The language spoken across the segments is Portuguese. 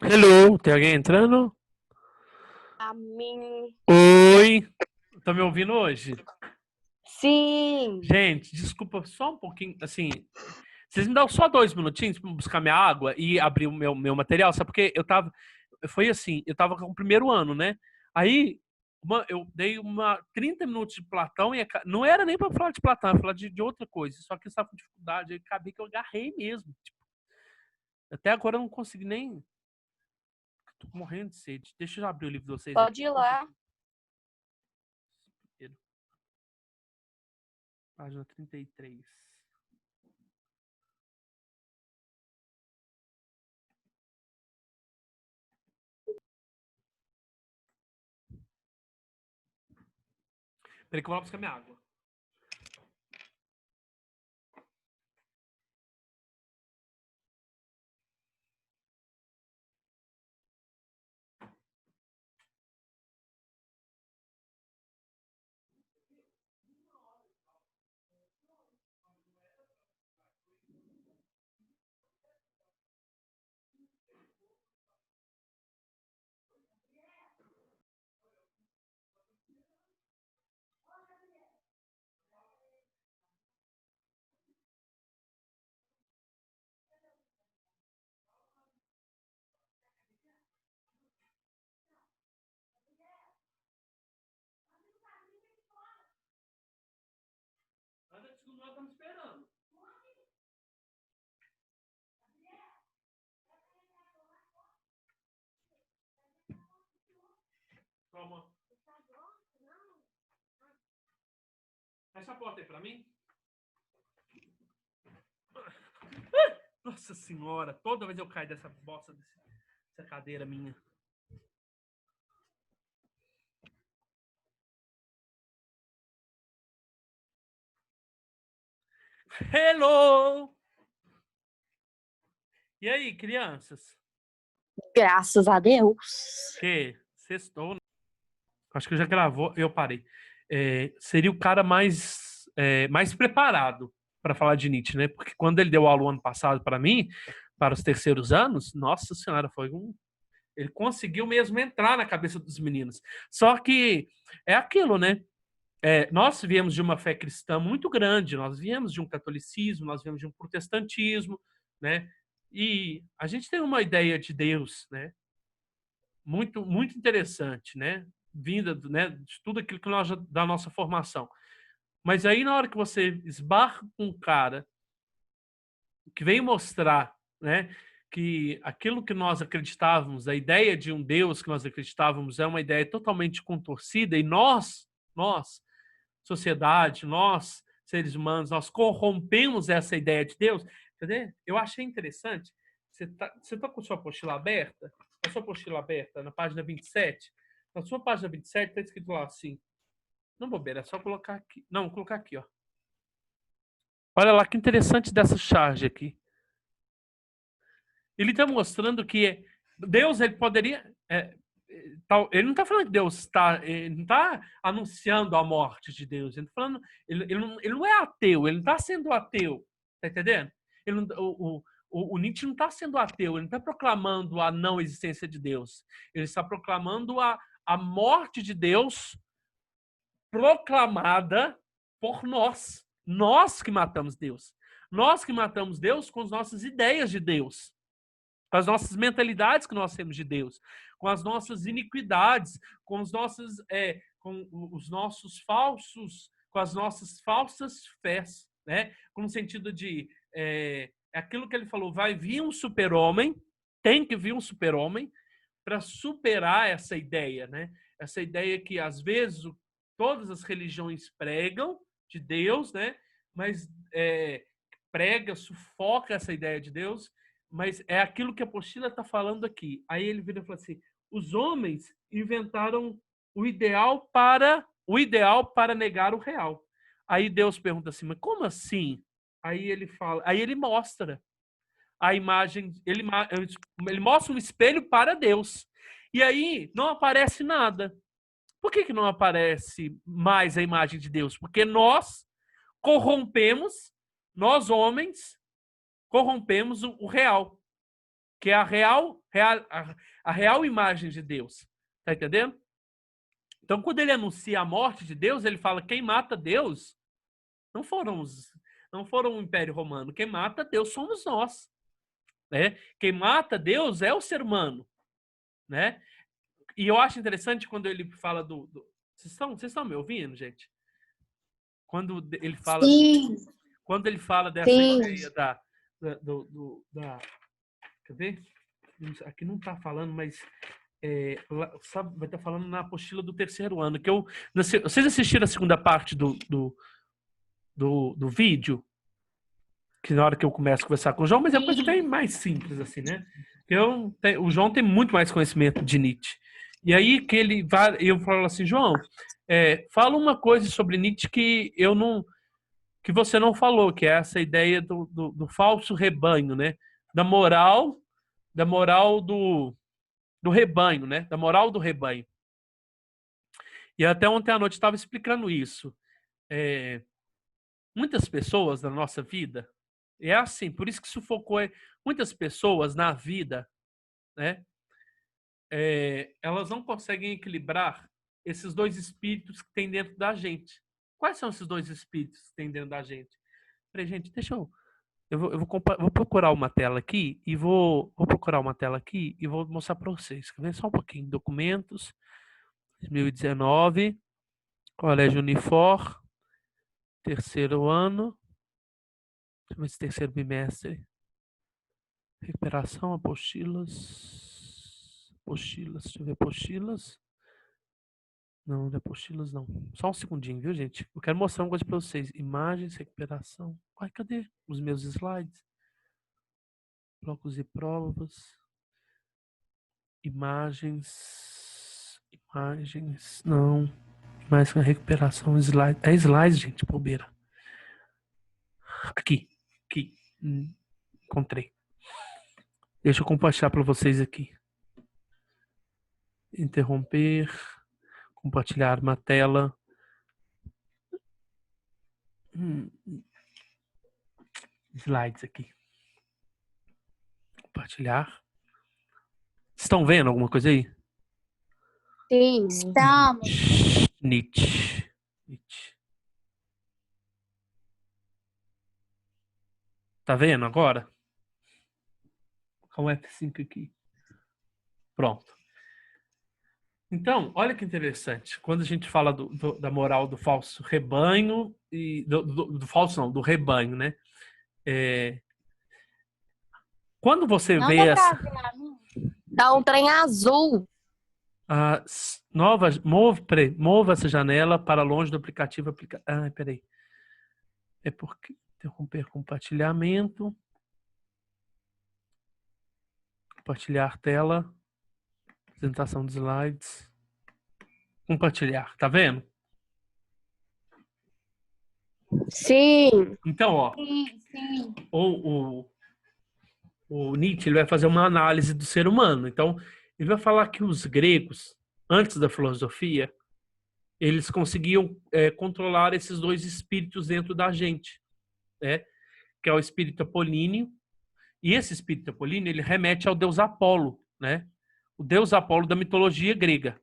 Hello, tem alguém entrando? A mim. Oi, tá me ouvindo hoje? Sim. Gente, desculpa só um pouquinho, assim, vocês me dão só 2 minutinhos pra buscar minha água e abrir o meu material, sabe? Porque foi assim, eu tava com o primeiro ano, né? Aí, eu dei 30 minutos de Platão e não era nem pra falar de Platão, ia falar de outra coisa, só que eu estava com dificuldade, aí acabei que eu agarrei mesmo. Tipo, até agora eu não consegui nem, tô morrendo de sede. Deixa eu abrir o livro de vocês aqui, Pode ir só um lá. pouquinho. Página 33. Peraí que eu vou lá buscar minha água. Anda que o segundo tá me esperando. Toma. Fecha a porta aí pra mim. Nossa senhora, toda vez eu caio dessa bosta, dessa cadeira minha. Hello! E aí, crianças? Graças a Deus. Que? Sextou, né? Acho que já gravou, eu parei. Seria o cara mais preparado para falar de Nietzsche, né? Porque quando ele deu aula ano passado para mim, para os terceiros anos, nossa senhora, foi um. Ele conseguiu mesmo entrar na cabeça dos meninos. Só que é aquilo, né? Nós viemos de uma fé cristã muito grande, nós viemos de um catolicismo, nós viemos de um protestantismo, né? E a gente tem uma ideia de Deus, né? Muito, muito interessante, né? Vinda, né, de tudo aquilo que nós da nossa formação. Mas aí na hora que você esbarra com um cara que vem mostrar, né, que aquilo que nós acreditávamos, a ideia de um Deus que nós acreditávamos é uma ideia totalmente contorcida e nós sociedade, nós, seres humanos, nós corrompemos essa ideia de Deus. Entendeu? Eu achei interessante. Você tá com sua apostila aberta? A sua apostila aberta, na página 27? Na sua página 27 está escrito lá assim. Não, bobeira, é só colocar aqui. Não, colocar aqui, ó. Olha lá que interessante dessa charge aqui. Ele está mostrando que Deus ele poderia. Ele não está falando que Deus está. Ele não está anunciando a morte de Deus. Ele, tá falando, ele não é ateu, ele não está sendo ateu. Está entendendo? Ele não, o Nietzsche não está sendo ateu, ele não está proclamando a não existência de Deus. Ele está proclamando a morte de Deus proclamada por nós. Nós que matamos Deus. Nós que matamos Deus com as nossas ideias de Deus, com as nossas mentalidades que nós temos de Deus, com as nossas iniquidades, com os nossos falsos, com as nossas falsas fés, né? Com o sentido de aquilo que ele falou, vai vir um super-homem, tem que vir um super-homem para superar essa ideia, né? Essa ideia que às vezes todas as religiões pregam de Deus, né? Mas prega, sufoca essa ideia de Deus, mas é aquilo que a apostila está falando aqui. Aí ele vira e fala assim: os homens inventaram o ideal para negar o real. Aí Deus pergunta assim: mas como assim? Aí ele mostra a imagem, ele mostra um espelho para Deus. E aí não aparece nada. Por que não aparece mais a imagem de Deus? Porque corrompemos, nós homens, corrompemos o real. que é a real imagem de Deus. Tá entendendo? Então, quando ele anuncia a morte de Deus, ele fala: quem mata Deus não foram o Império Romano. Quem mata Deus somos nós. Né? Quem mata Deus é o ser humano. Né? E eu acho interessante quando ele fala Vocês estão me ouvindo, gente? Quando ele fala, Sim. quando ele fala dessa Sim. ideia quer ver? Aqui não está falando, mas vai estar falando na apostila do terceiro ano. Vocês assistiram a segunda parte do vídeo? Que na hora que eu começo a conversar com o João, mas é uma coisa bem mais simples, assim, né? O João tem muito mais conhecimento de Nietzsche. E aí que eu falo assim: João, fala uma coisa sobre Nietzsche que você não falou, que é essa ideia do falso rebanho, né? Da moral do rebanho, né? Da moral do rebanho. E até ontem à noite estava explicando isso. Muitas pessoas na nossa vida, é assim, por isso que sufocou muitas pessoas na vida, né? Elas não conseguem equilibrar esses dois espíritos que tem dentro da gente. Quais são esses dois espíritos que tem dentro da gente? Peraí, gente, vou procurar uma tela aqui e vou mostrar para vocês. Quer ver só um pouquinho? Documentos, 2019, Colégio Unifor, terceiro ano, deixa eu ver se terceiro bimestre, recuperação, apostilas, deixa eu ver, apostilas. Não é apostilas, não. Só um segundinho, viu, gente? Eu quero mostrar uma coisa para vocês. Imagens, recuperação. Ai, cadê os meus slides? Blocos e provas. Imagens. Não. Mais recuperação, slide. É slides, gente, bobeira. Aqui. Encontrei. Deixa eu compartilhar para vocês aqui. Interromper. Compartilhar uma tela. Slides aqui. Compartilhar. Estão vendo alguma coisa aí? Sim. Estamos. Nietzsche. Tá vendo agora? Com o F5 aqui. Pronto. Então, olha que interessante. Quando a gente fala da moral do falso rebanho e do falso não, do rebanho, né? Quando você Não vê dá essa pra ver. Dá um trem azul. mova essa janela para longe do aplicativo. Peraí. É porque interromper compartilhamento. Compartilhar tela. Apresentação de slides. Compartilhar, tá vendo? Sim. Então, ó, Sim. o Nietzsche ele vai fazer uma análise do ser humano. Então, ele vai falar que os gregos, antes da filosofia, eles conseguiam controlar esses dois espíritos dentro da gente, né? Que é o espírito apolíneo. E esse espírito apolíneo, ele remete ao deus Apolo, né? O deus Apolo da mitologia grega.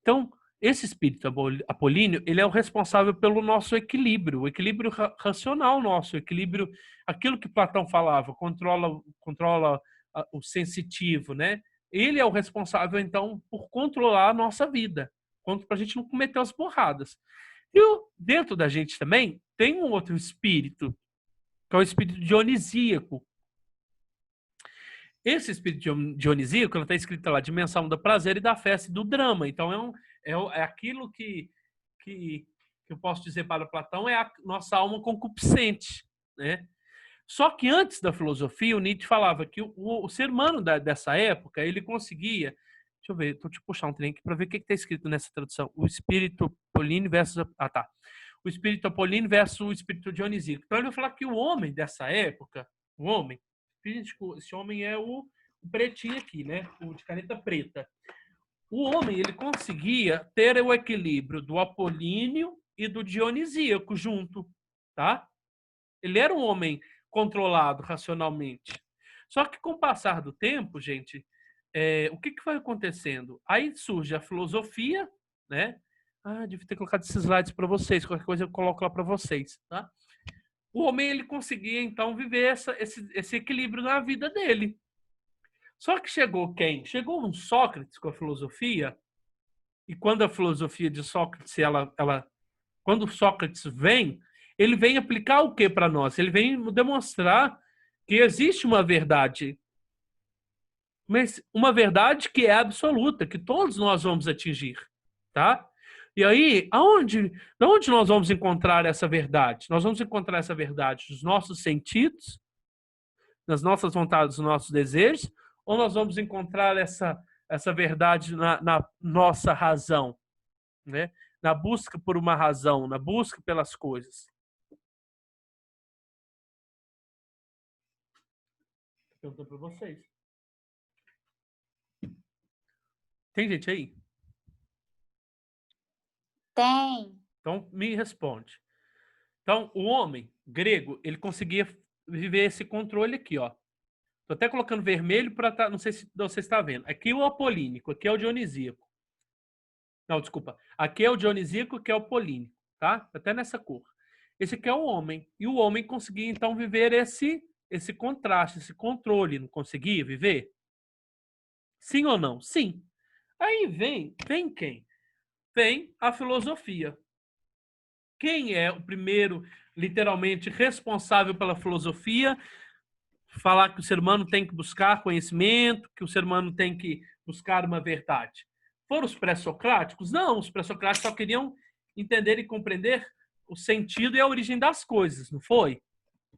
Então, esse espírito apolíneo, ele é o responsável pelo nosso equilíbrio, o equilíbrio racional nosso, o equilíbrio, aquilo que Platão falava, controla o sensitivo, né? Ele é o responsável, então, por controlar a nossa vida, para a gente não cometer as borradas. E dentro da gente também tem um outro espírito, que é o espírito dionisíaco. Esse espírito dionisíaco, ela está escrita lá, dimensão do prazer e da festa e do drama. Então, é aquilo que eu posso dizer para Platão, é a nossa alma concupiscente, né? Só que antes da filosofia, o Nietzsche falava que o ser humano dessa época, ele conseguia... Deixa eu ver, te puxar um trem aqui para ver o que está escrito nessa tradução. O espírito apolíneo versus... tá. O espírito apolíneo versus o espírito dionisíaco. Então, ele vai falar que o homem dessa época, esse homem é o pretinho aqui, né? O de caneta preta. O homem, ele conseguia ter o equilíbrio do apolíneo e do dionisíaco junto, tá? Ele era um homem controlado racionalmente. Só que com o passar do tempo, gente, o que vai acontecendo? Aí surge a filosofia, né? Ah, devia ter colocado esses slides para vocês. Qualquer coisa eu coloco lá para vocês, tá? O homem, ele conseguia, então, viver esse equilíbrio na vida dele. Só que chegou quem? Chegou um Sócrates com a filosofia, e quando a filosofia de Sócrates, quando Sócrates vem, ele vem aplicar o que para nós? Ele vem demonstrar que existe uma verdade, mas uma verdade que é absoluta, que todos nós vamos atingir, tá? E aí, de onde nós vamos encontrar essa verdade? Nós vamos encontrar essa verdade nos nossos sentidos, nas nossas vontades, nos nossos desejos, ou nós vamos encontrar essa verdade na nossa razão, né? Na busca por uma razão, na busca pelas coisas. Perguntando para vocês. Tem gente aí? Tem. Então, me responde. Então, o homem grego, ele conseguia viver esse controle aqui, ó. Tô até colocando vermelho para não sei se você está vendo. Aqui é o apolínico, aqui é o dionisíaco. Não, desculpa. Aqui é o dionisíaco, que é o apolínico, tá? Até nessa cor. Esse aqui é o homem. E o homem conseguia, então, viver esse contraste, esse controle. Não conseguia viver? Sim ou não? Sim. Aí vem quem? Vem a filosofia. Quem é o primeiro, literalmente, responsável pela filosofia? Falar que o ser humano tem que buscar conhecimento, que o ser humano tem que buscar uma verdade. Foram os pré-socráticos? Não, os pré-socráticos só queriam entender e compreender o sentido e a origem das coisas, não foi?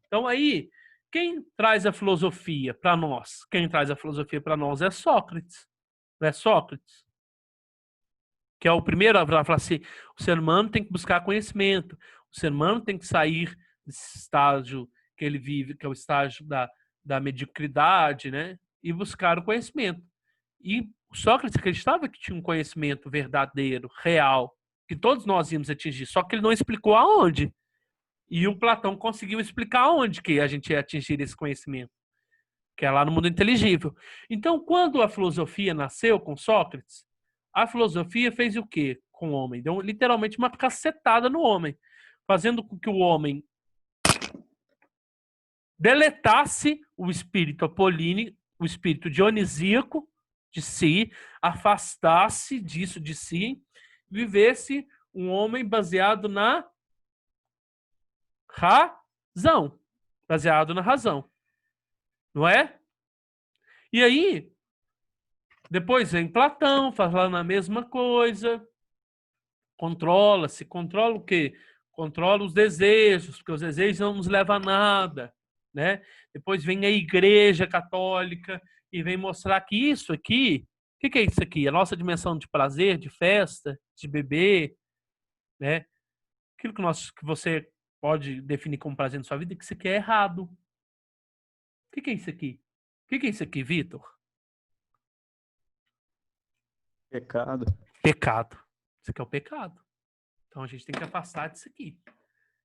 Então aí, quem traz a filosofia para nós? Quem traz a filosofia para nós é Sócrates. Não é Sócrates? Que é o primeiro a falar assim, o ser humano tem que buscar conhecimento, o ser humano tem que sair desse estágio que ele vive, que é o estágio da mediocridade, né? E buscar o conhecimento. E Sócrates acreditava que tinha um conhecimento verdadeiro, real, que todos nós íamos atingir, só que ele não explicou aonde. E o Platão conseguiu explicar aonde que a gente ia atingir esse conhecimento, que é lá no mundo inteligível. Então, quando a filosofia nasceu com Sócrates, a filosofia fez o quê com o homem? Deu literalmente uma cacetada no homem, fazendo com que o homem deletasse o espírito apolíneo, o espírito dionisíaco de si, afastasse disso de si, vivesse um homem baseado na razão. Baseado na razão. Não é? E aí, depois vem Platão falando a mesma coisa. Controla-se. Controla o quê? Controla os desejos, porque os desejos não nos levam a nada, né? Depois vem a Igreja Católica e vem mostrar que isso aqui, o que é isso aqui? A nossa dimensão de prazer, de festa, de beber, né? Aquilo que você pode definir como prazer na sua vida, que isso aqui é errado. O que é isso aqui? O que é isso aqui, Vitor? Pecado. Pecado. Isso aqui é o pecado. Então a gente tem que afastar disso aqui.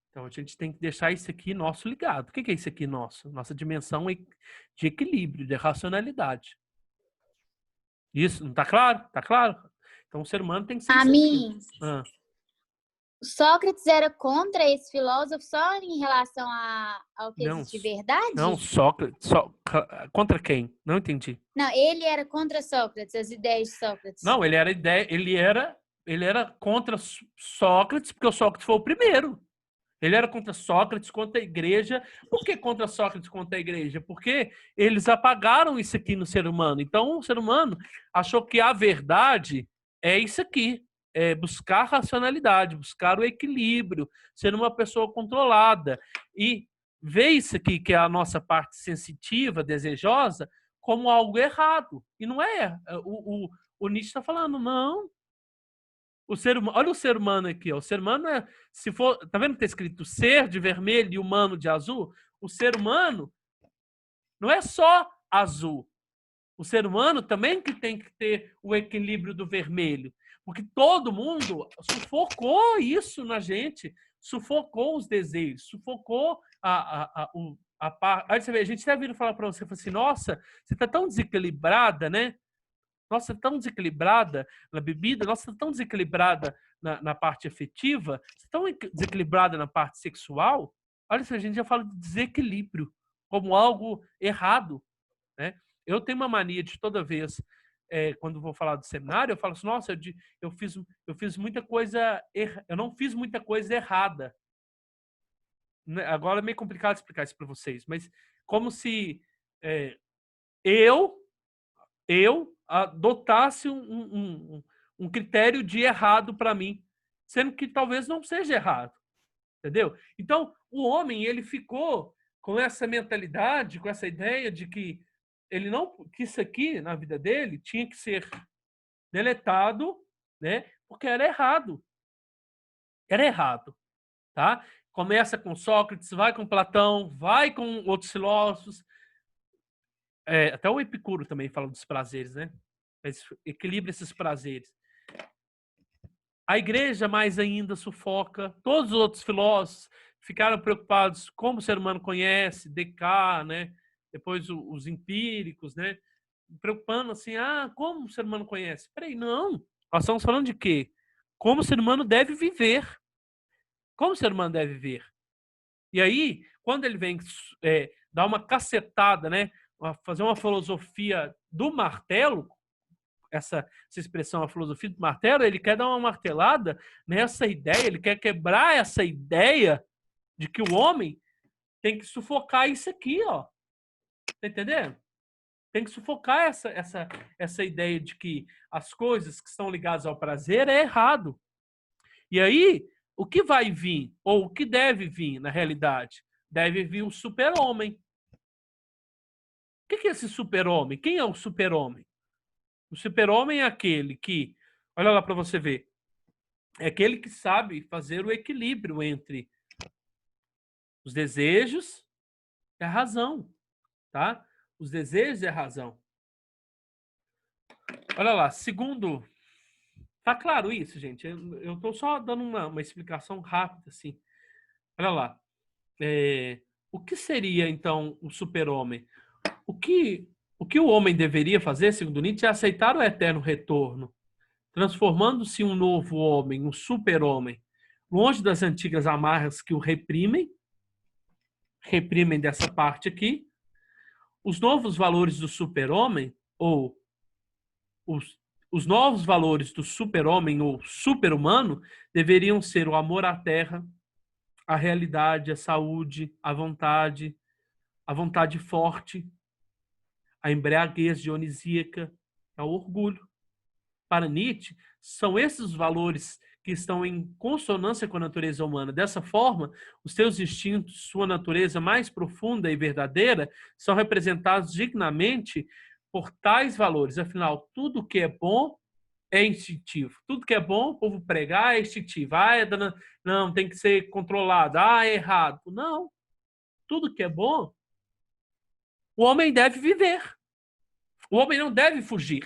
Então a gente tem que deixar isso aqui nosso ligado. O que é isso aqui nosso? Nossa dimensão de equilíbrio, de racionalidade. Isso, não está claro? Está claro? Então o ser humano tem que ser isso aqui. Sócrates era contra esse filósofo só em relação ao que existe de verdade? Não, Sócrates. Contra quem? Não entendi. Não, ele era contra Sócrates, as ideias de Sócrates. Não, ele era contra Sócrates, porque o Sócrates foi o primeiro. Ele era contra Sócrates, contra a igreja. Por que contra Sócrates, contra a igreja? Porque eles apagaram isso aqui no ser humano. Então, o ser humano achou que a verdade é isso aqui. É buscar racionalidade, buscar o equilíbrio, ser uma pessoa controlada. E ver isso aqui, que é a nossa parte sensitiva, desejosa, como algo errado. E não é. O Nietzsche está falando, não. Olha o ser humano aqui, ó. O ser humano se for, tá vendo que tá escrito ser de vermelho e humano de azul? O ser humano não é só azul. O ser humano também que tem que ter o equilíbrio do vermelho, porque todo mundo sufocou isso na gente, sufocou os desejos, sufocou Aí você vê, a gente até vindo falar para você, fala assim, nossa, você tá tão desequilibrada, né? Nossa, tão desequilibrada na bebida, nossa, tão desequilibrada na parte afetiva, tão desequilibrada na parte sexual. Olha só, a gente já fala de desequilíbrio como algo errado, né? Eu tenho uma mania de toda vez, quando vou falar do seminário, eu falo assim, nossa, eu fiz muita coisa, eu não fiz muita coisa errada. Agora é meio complicado explicar isso para vocês, mas como se eu adotasse um critério de errado para mim, sendo que talvez não seja errado, entendeu? Então, o homem, ele ficou com essa mentalidade, com essa ideia de que ele não, que isso aqui na vida dele tinha que ser deletado, né? Porque era errado. Era errado, tá? Começa com Sócrates, vai com Platão, vai com outros filósofos, até o Epicuro também fala dos prazeres, né? Equilibra esses prazeres. A igreja mais ainda sufoca. Todos os outros filósofos ficaram preocupados como o ser humano conhece, Descartes, né? Depois os empíricos, né? Preocupando assim, como o ser humano conhece? Peraí, não. Nós estamos falando de quê? Como o ser humano deve viver. Como o ser humano deve viver. E aí, quando ele vem dar uma cacetada, né? Fazer uma filosofia do martelo, essa expressão, a filosofia do martelo, ele quer dar uma martelada nessa ideia, ele quer quebrar essa ideia de que o homem tem que sufocar isso aqui, ó. Tá entendendo? Tem que sufocar essa ideia de que as coisas que estão ligadas ao prazer é errado. E aí, o que vai vir, ou o que deve vir, na realidade? Deve vir o super-homem. O que é esse super-homem? Quem é o super-homem? O super-homem é aquele que, olha lá para você ver, é aquele que sabe fazer o equilíbrio entre os desejos e a razão, tá? Os desejos e a razão. Olha lá, segundo... Tá claro isso, gente? Eu tô só dando uma explicação rápida, assim. Olha lá. O que seria, então, o super-homem? O que o homem deveria fazer, segundo Nietzsche, é aceitar o eterno retorno, transformando-se em um novo homem, um super-homem, longe das antigas amarras que o reprimem dessa parte aqui. Os novos valores do super-homem, ou os novos valores do super-homem ou super-humano, deveriam ser o amor à terra, a realidade, a saúde, a vontade forte, a embriaguez dionisíaca, o orgulho. Para Nietzsche, são esses os valores que estão em consonância com a natureza humana. Dessa forma, os seus instintos, sua natureza mais profunda e verdadeira, são representados dignamente por tais valores. Afinal, tudo que é bom é instintivo. Tudo que é bom, o povo pregar, é instintivo. Não, tem que ser controlado. É errado. Não. Tudo que é bom, o homem deve viver. O homem não deve fugir.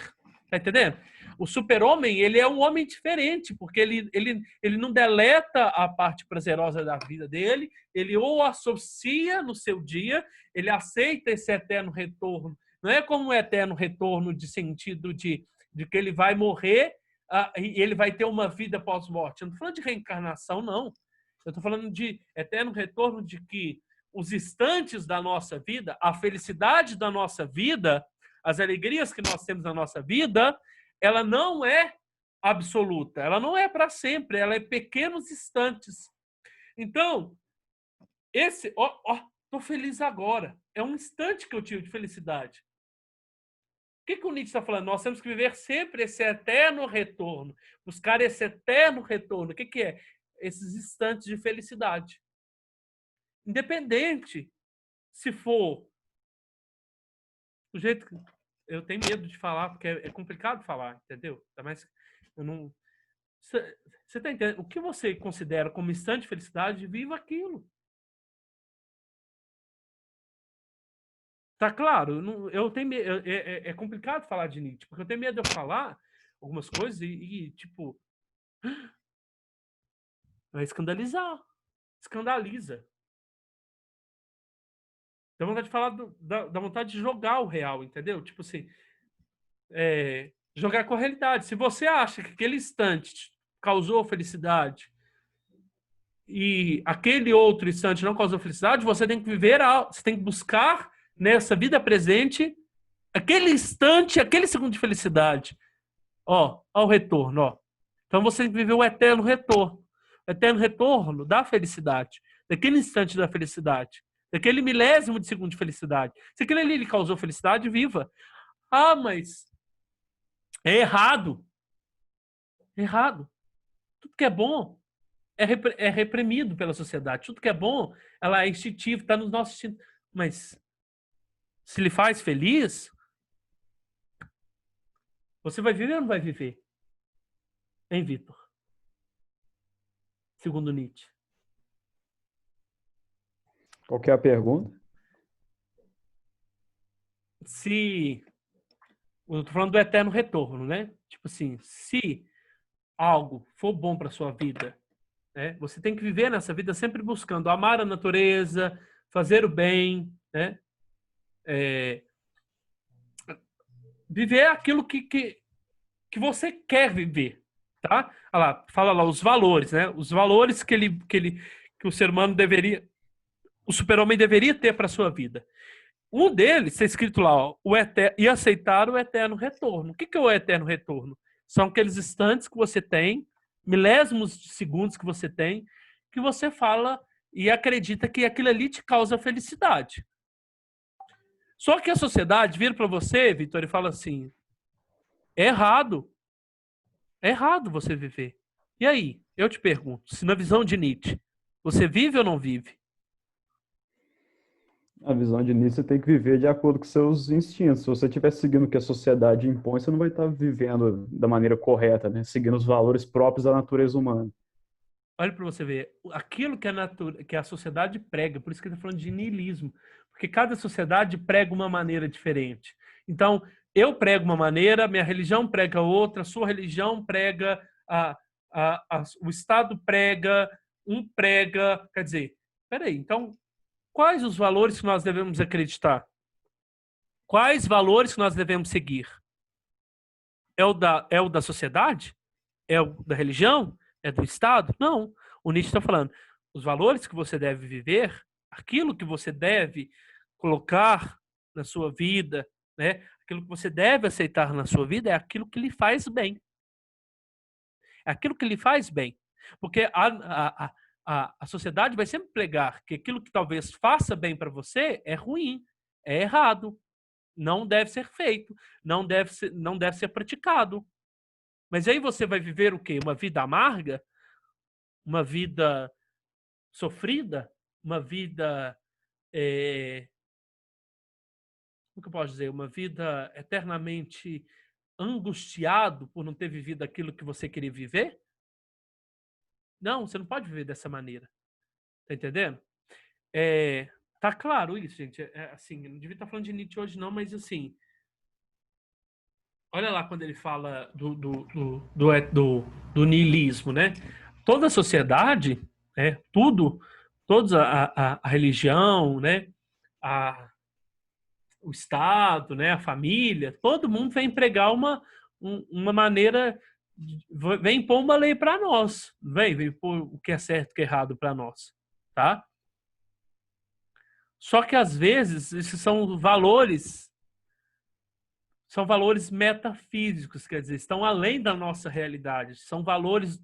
Tá entendendo? O super-homem, ele é um homem diferente, porque ele não deleta a parte prazerosa da vida dele, ele ou associa no seu dia, ele aceita esse eterno retorno. Não é como um eterno retorno de sentido de que ele vai morrer e ele vai ter uma vida pós-morte. Eu não estou falando de reencarnação, não. Eu estou falando de eterno retorno de que os instantes da nossa vida, a felicidade da nossa vida, as alegrias que nós temos na nossa vida, ela não é absoluta, ela não é para sempre, ela é pequenos instantes. Então, tô feliz agora. É um instante que eu tive de felicidade. O que o Nietzsche está falando? Nós temos que viver sempre esse eterno retorno, buscar esse eterno retorno. O que é? Esses instantes de felicidade. Independente se for do jeito que eu tenho medo de falar, porque é complicado falar, entendeu? Mas eu não. Você tá entendendo? O que você considera como instante de felicidade, viva aquilo. Tá claro? Eu tenho medo, é complicado falar de Nietzsche, porque eu tenho medo de eu falar algumas coisas tipo, vai escandalizar. Escandaliza. Dá vontade de falar da vontade de jogar o real, entendeu? Tipo assim, jogar com a realidade. Se você acha que aquele instante te causou felicidade e aquele outro instante não causou felicidade, você tem que viver, você tem que buscar nessa vida presente aquele instante, aquele segundo de felicidade. Ó o retorno, ó. Então você tem que viver o eterno retorno. O eterno retorno da felicidade. Daquele instante da felicidade. Daquele milésimo de segundo de felicidade. Se aquele ali lhe causou felicidade, viva. Ah, mas é errado. É errado. Tudo que é bom é reprimido pela sociedade. Tudo que é bom, ela é instintivo, está nos nossos instintos. Mas se lhe faz feliz, você vai viver ou não vai viver? Hein, Vitor? Segundo Nietzsche. Qual que é a pergunta? Eu tô falando do eterno retorno, né? Tipo assim, se algo for bom para sua vida, né? Você tem que viver nessa vida sempre buscando amar a natureza, fazer o bem, né? Viver aquilo que você quer viver, tá? Olha lá, fala lá os valores, né? Os valores que o ser humano deveria, o super-homem deveria ter para sua vida. Um deles está escrito lá, ó, e aceitar o eterno retorno. O que é o eterno retorno? São aqueles instantes que você tem, milésimos de segundos que você fala e acredita que aquilo ali te causa felicidade. Só que a sociedade vira para você, Vitor, e fala assim, é errado. É errado você viver. E aí, eu te pergunto, se na visão de Nietzsche, você vive ou não vive? A visão de Nietzsche, você tem que viver de acordo com seus instintos. Se você estiver seguindo o que a sociedade impõe, você não vai estar vivendo da maneira correta, né? Seguindo os valores próprios da natureza humana. Olha para você ver, aquilo que a sociedade prega, por isso que ele está falando de niilismo, porque cada sociedade prega uma maneira diferente. Então, eu prego uma maneira, minha religião prega outra, a sua religião prega, o Estado prega, quer dizer, peraí, então, quais os valores que nós devemos acreditar? Quais valores que nós devemos seguir? É o da sociedade? É o da religião? É do Estado? Não. O Nietzsche está falando, os valores que você deve viver, aquilo que você deve colocar na sua vida, né? Aquilo que você deve aceitar na sua vida é aquilo que lhe faz bem. É aquilo que lhe faz bem. Porque a sociedade vai sempre pregar que aquilo que talvez faça bem para você é ruim, é errado, não deve ser feito, não deve ser praticado. Mas aí você vai viver o quê? Uma vida amarga? Uma vida sofrida? Uma vida... como que eu posso dizer? Uma vida eternamente angustiado por não ter vivido aquilo que você queria viver? Não, você não pode viver dessa maneira. Tá entendendo? Tá claro isso, gente. Assim, eu não devia estar falando de Nietzsche hoje não, mas assim... Olha lá quando ele fala do niilismo, né? Toda a sociedade, né? Toda a religião, né? O Estado, né? A família, todo mundo vem pregar uma maneira, vem pôr uma lei para nós, vem pôr o que é certo e o que é errado para nós, tá? Só que às vezes esses são valores metafísicos, quer dizer, estão além da nossa realidade. São valores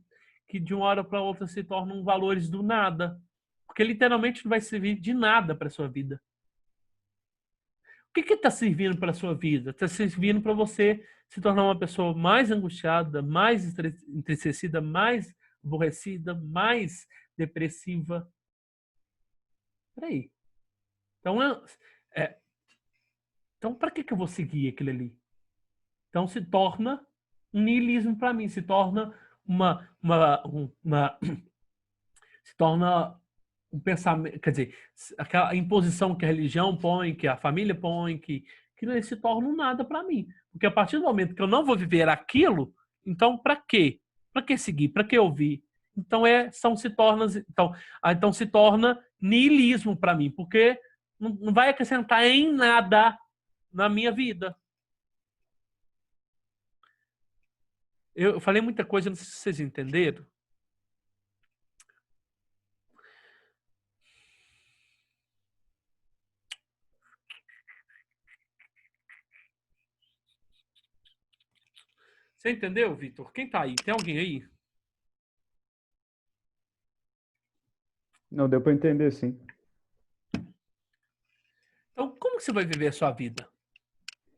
que de uma hora para outra se tornam valores do nada. Porque literalmente não vai servir de nada para a sua vida. O que está servindo para a sua vida? Está servindo para você se tornar uma pessoa mais angustiada, mais entristecida, mais aborrecida, mais depressiva. Peraí. Então, para que eu vou seguir aquilo ali? Então se torna um niilismo para mim, se torna se torna um pensamento, quer dizer, aquela imposição que a religião põe, que a família põe, que não se torna um nada para mim. Porque a partir do momento que eu não vou viver aquilo, então para quê? Para que seguir? Para que ouvir? Então se torna niilismo para mim, porque não vai acrescentar em nada na minha vida. Eu falei muita coisa, não sei se vocês entenderam. Você entendeu, Vitor? Quem tá aí? Tem alguém aí? Não, deu para entender, sim. Então, como que você vai viver a sua vida?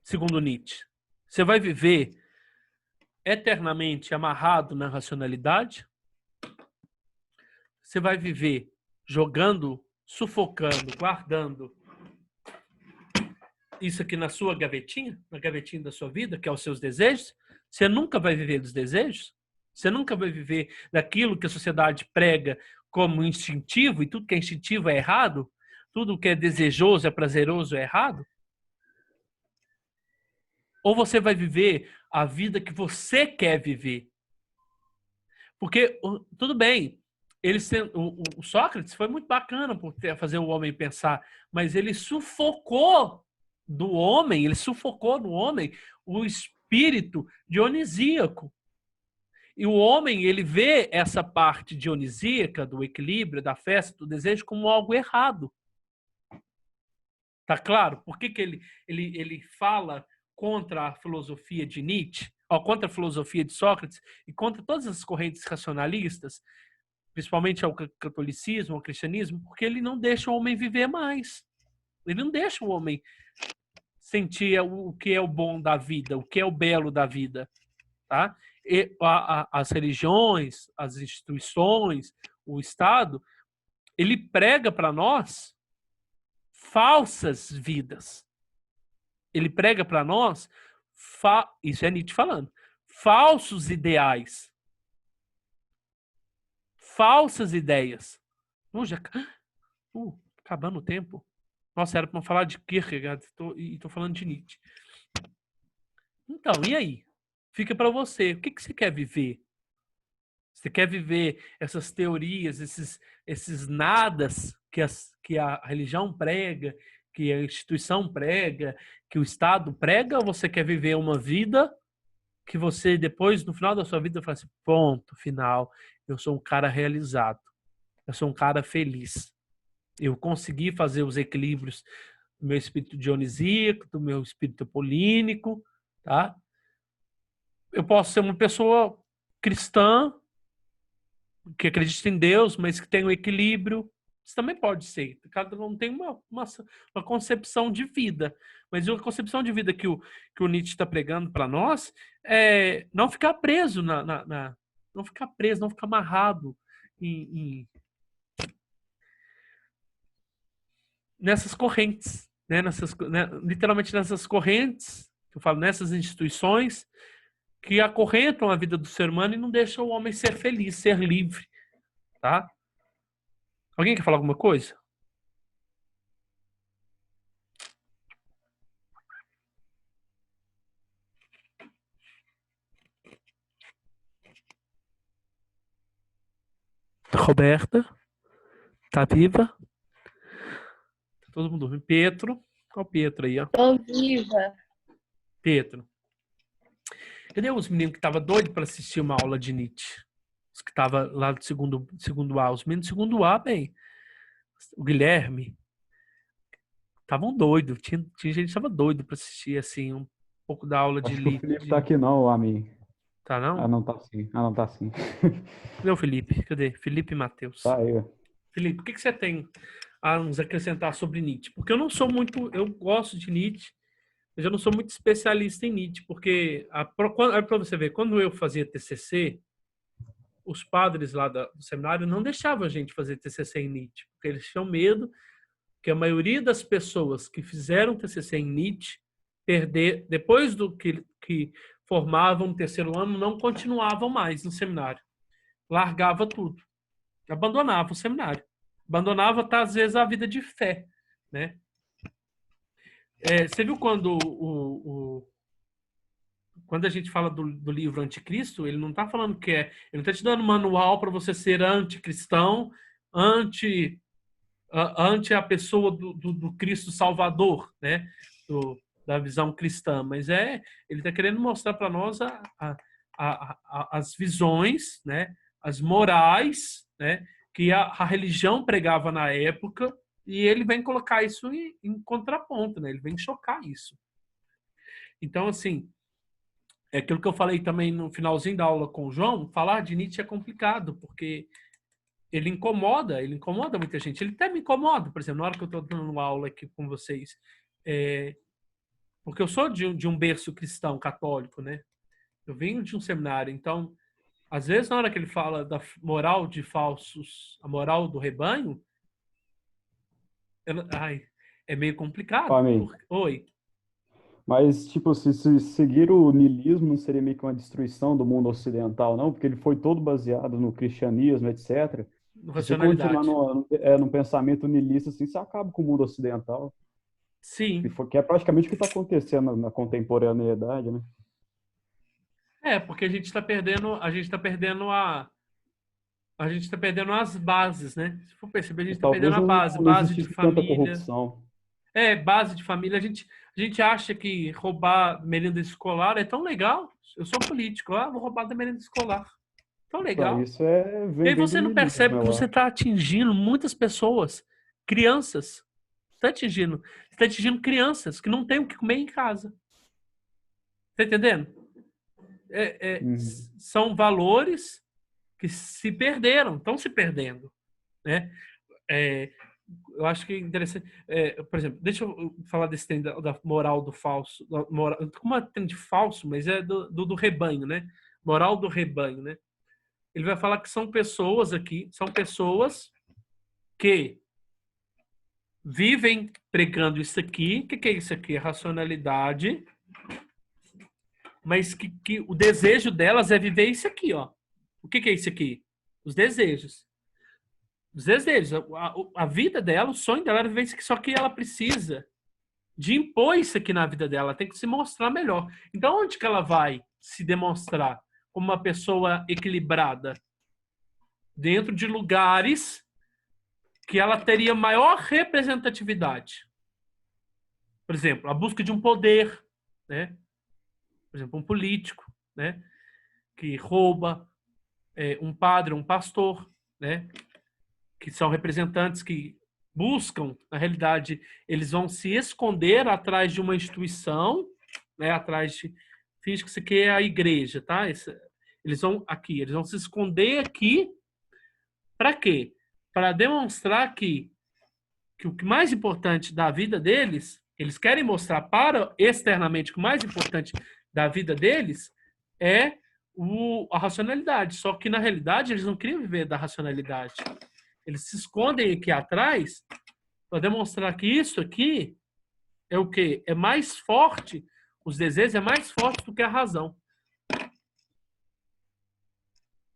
Segundo Nietzsche. Você vai viver eternamente amarrado na racionalidade? Você vai viver jogando, sufocando, guardando isso aqui na sua gavetinha, na gavetinha da sua vida, que é os seus desejos? Você nunca vai viver dos desejos? Você nunca vai viver daquilo que a sociedade prega como instintivo, e tudo que é instintivo é errado? Tudo que é desejoso, é prazeroso, é errado? Ou você vai viver a vida que você quer viver? Porque, tudo bem, o Sócrates foi muito bacana por fazer o homem pensar, mas ele sufocou no homem o espírito dionisíaco. E o homem, ele vê essa parte dionisíaca, do equilíbrio, da festa, do desejo, como algo errado. Tá claro? Por que ele fala contra a filosofia de Nietzsche, contra a filosofia de Sócrates e contra todas as correntes racionalistas, principalmente ao catolicismo, ao cristianismo, porque ele não deixa o homem viver mais. Ele não deixa o homem sentir o que é o bom da vida, o que é o belo da vida. Tá? E as religiões, as instituições, o Estado, ele prega para nós falsas vidas. Ele prega para nós, isso é Nietzsche falando, falsos ideais, falsas ideias. Já acabando o tempo. Nossa, era para falar de Kierkegaard e estou falando de Nietzsche. Então, e aí? Fica para você. O que você quer viver? Você quer viver essas teorias, esses nadas que a religião prega, que a instituição prega, que o Estado prega, ou você quer viver uma vida que você, depois, no final da sua vida, fala assim, ponto, final, eu sou um cara realizado, eu sou um cara feliz. Eu consegui fazer os equilíbrios do meu espírito dionisíaco, do meu espírito apolínico, tá? Eu posso ser uma pessoa cristã, que acredita em Deus, mas que tem um equilíbrio. Isso também pode ser. Cada um tem uma concepção de vida. Mas a concepção de vida que o Nietzsche está pregando para nós é não ficar preso não ficar preso, não ficar amarrado nessas correntes, né? Literalmente nessas correntes, eu falo nessas instituições que acorrentam a vida do ser humano e não deixam o homem ser feliz, ser livre, tá? Alguém quer falar alguma coisa? Roberta? Tá viva? Tá todo mundo dormindo. Pedro? Olha o Pedro aí, ó. Tô viva. Pedro. Cadê os meninos que estavam doidos para assistir uma aula de Nietzsche? Os que estavam lá do segundo A. Os meninos do segundo A, bem. O Guilherme. Estavam doidos. Tinha gente que estava doido para assistir, assim, um pouco da aula de Acho que o Nietzsche. Felipe tá aqui não, amigo. Tá, não? Ah, não tá sim. Ah, não tá sim. Cadê o Felipe? Cadê? Felipe e Matheus. Tá aí. Felipe, o que você tem a nos acrescentar sobre Nietzsche? Porque eu não sou muito... Eu gosto de Nietzsche, mas eu não sou muito especialista em Nietzsche, porque, para você ver, quando eu fazia TCC, os padres lá do seminário não deixavam a gente fazer TCC em Nietzsche, porque eles tinham medo que a maioria das pessoas que fizeram TCC em Nietzsche, depois do que formavam no terceiro ano, não continuavam mais no seminário. Largava tudo. Abandonava o seminário. Abandonava, tá, às vezes, a vida de fé, né? Você viu quando quando a gente fala do livro Anticristo, ele não está falando ele não está te dando manual para você ser anticristão, ante a pessoa do Cristo Salvador, né? Da visão cristã, mas ele está querendo mostrar para nós as visões, né? As morais, né? Que a religião pregava na época, e ele vem colocar isso em contraponto, né? Ele vem chocar isso. Então, assim, é aquilo que eu falei também no finalzinho da aula com o João, falar de Nietzsche é complicado, porque ele incomoda muita gente. Ele até me incomoda, por exemplo, na hora que eu estou dando uma aula aqui com vocês, porque eu sou de um berço cristão, católico, né? Eu venho de um seminário, então, às vezes, na hora que ele fala da moral de falsos, a moral do rebanho, é meio complicado. Amém. Oi. Mas, tipo, se seguir o niilismo não seria meio que uma destruição do mundo ocidental, não? Porque ele foi todo baseado no cristianismo, etc. Se você continuar Racionalidade. num pensamento niilista, assim, você acaba com o mundo ocidental. Sim. Que é praticamente o que está acontecendo na contemporaneidade, né? Porque a gente está perdendo as bases, né? Se for perceber, a gente está perdendo Talvez a base, não base de existisse tanta família. corrupção. Base de família. A gente acha que roubar merenda escolar é tão legal. Eu sou político, vou roubar da merenda escolar. Tão legal. Isso E aí vem do você não niilismo, percebe que eu você acho. está atingindo muitas pessoas, crianças. Você está atingindo crianças que não têm o que comer em casa. Tá entendendo? Uhum. São valores que se perderam, estão se perdendo, né? Eu acho que é interessante. Por exemplo, deixa eu falar desse tem da moral do falso. Como é tem de falso, mas é do rebanho, né? Moral do rebanho, né? Ele vai falar que são pessoas que vivem pregando isso aqui. O que é isso aqui? Racionalidade. Mas que o desejo delas é viver isso aqui, ó. O que é isso aqui? Os desejos. Os desejos. A vida dela, o sonho dela é viver isso aqui, só que ela precisa de impor isso aqui na vida dela. Ela tem que se mostrar melhor. Então, onde que ela vai se demonstrar como uma pessoa equilibrada? Dentro de lugares que ela teria maior representatividade. Por exemplo, a busca de um poder, né? Por exemplo, um político, né? Que rouba, um padre, um pastor, né? Que são representantes que buscam, na realidade, eles vão se esconder atrás de uma instituição, né? Atrás de finge que isso aqui é a igreja, tá? Eles vão se esconder aqui. Para quê? Para demonstrar que o que mais importante da vida deles, eles querem mostrar para externamente que o mais importante da vida deles é a racionalidade. Só que, na realidade, eles não queriam viver da racionalidade. Eles se escondem aqui atrás para demonstrar que isso aqui é o quê? É mais forte, os desejos é mais forte do que a razão.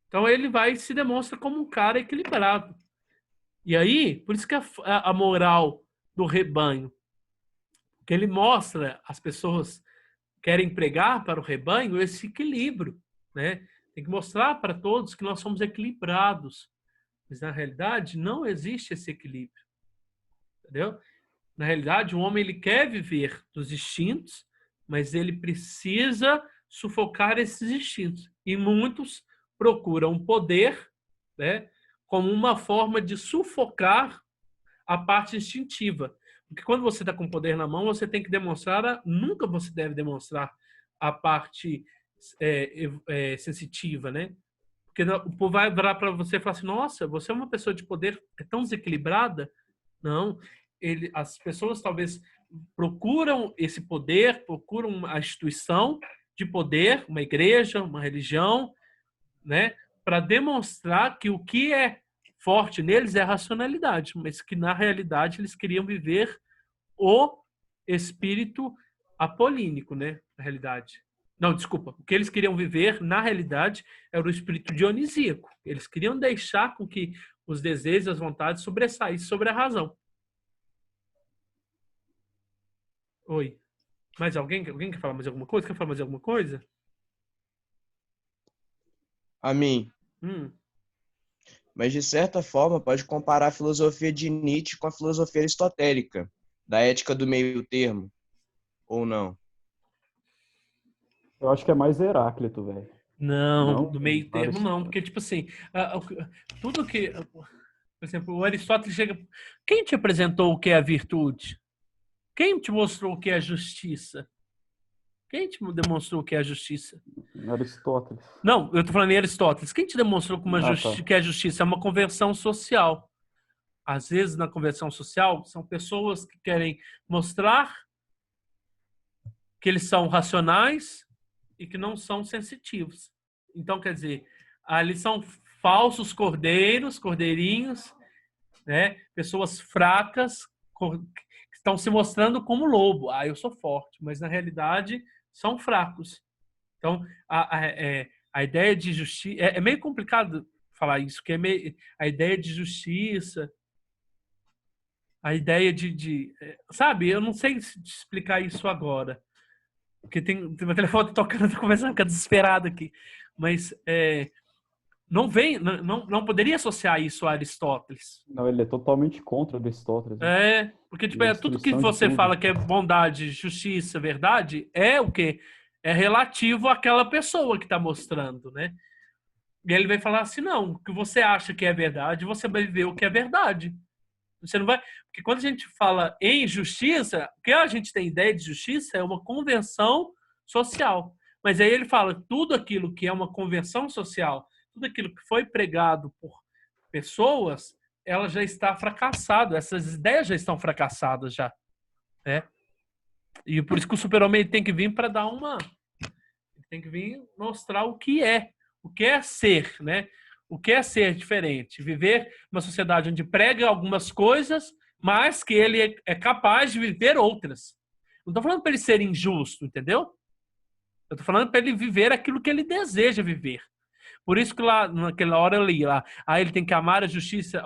Então, ele se demonstra como um cara equilibrado. E aí, por isso que a moral do rebanho, que ele mostra as pessoas querem pregar para o rebanho esse equilíbrio, né? Tem que mostrar para todos que nós somos equilibrados. Mas, na realidade, não existe esse equilíbrio. Entendeu? Na realidade, o homem ele quer viver dos instintos, mas ele precisa sufocar esses instintos. E muitos procuram poder, né, como uma forma de sufocar a parte instintiva. Porque quando você está com poder na mão, você tem que demonstrar, nunca você deve demonstrar a parte sensitiva, né? Porque o povo vai virar para você e falar assim, nossa, você é uma pessoa de poder tão desequilibrada. Não, as pessoas talvez procuram esse poder, procuram a instituição de poder, uma igreja, uma religião, né? Para demonstrar que o que é forte neles é a racionalidade, mas que na realidade eles queriam viver o espírito apolínico, né? Na realidade. Não, desculpa. O que eles queriam viver, na realidade, era o espírito dionisíaco. Eles queriam deixar com que os desejos, as vontades sobressaíssem sobre a razão. Oi. Mais alguém? Alguém quer falar mais alguma coisa? Quer falar mais alguma coisa? A mim. mas de certa forma pode comparar a filosofia de Nietzsche com a filosofia aristotélica, da ética do meio termo, ou não? Eu acho que é mais Heráclito, velho. Não, Não, do meio termo não, Aristóteles. porque, tipo assim, tudo que. Por exemplo, o Aristóteles chega. Quem te apresentou o que é a virtude? Quem te mostrou o que é a justiça? Quem te demonstrou o que é a justiça? Aristóteles. Não, eu tô falando em Aristóteles. Quem te demonstrou que, Ah, tá. que a justiça é uma convenção social? Às vezes, na convenção social, são pessoas que querem mostrar que eles são racionais e que não são sensitivos. Então, quer dizer, ali são falsos cordeiros, cordeirinhos, né? Pessoas fracas que estão se mostrando como lobo. Ah, eu sou forte, mas na realidade são fracos. Então, a ideia de justiça... É meio complicado falar isso, que é meio, a ideia de justiça, a ideia sabe, eu não sei te explicar isso agora. Porque tem meu telefone tocando, tô conversando, fica desesperado aqui. Mas não poderia associar isso a Aristóteles. Não, ele é totalmente contra Aristóteles, né? Porque tipo, tudo que Destruição de você tudo. fala que é bondade, justiça, verdade, é o quê? É relativo àquela pessoa que está mostrando, né? E ele vai falar assim, não, o que você acha que é verdade, você vai viver o que é verdade. Você não vai... Porque quando a gente fala em justiça, o que a gente tem ideia de justiça é uma convenção social. Mas aí ele fala tudo aquilo que é uma convenção social, tudo aquilo que foi pregado por pessoas, ela já está fracassado. Essas ideias já estão fracassadas já, né? E por isso que o super-homem tem que vir para dar uma... Tem que vir mostrar o que é ser, né? O que é ser diferente? Viver uma sociedade onde prega algumas coisas, mas que ele é capaz de viver outras. Não estou falando para ele ser injusto, entendeu? Eu estou falando para ele viver aquilo que ele deseja viver. Por isso que lá, naquela hora eu li lá, ele tem que amar a justiça,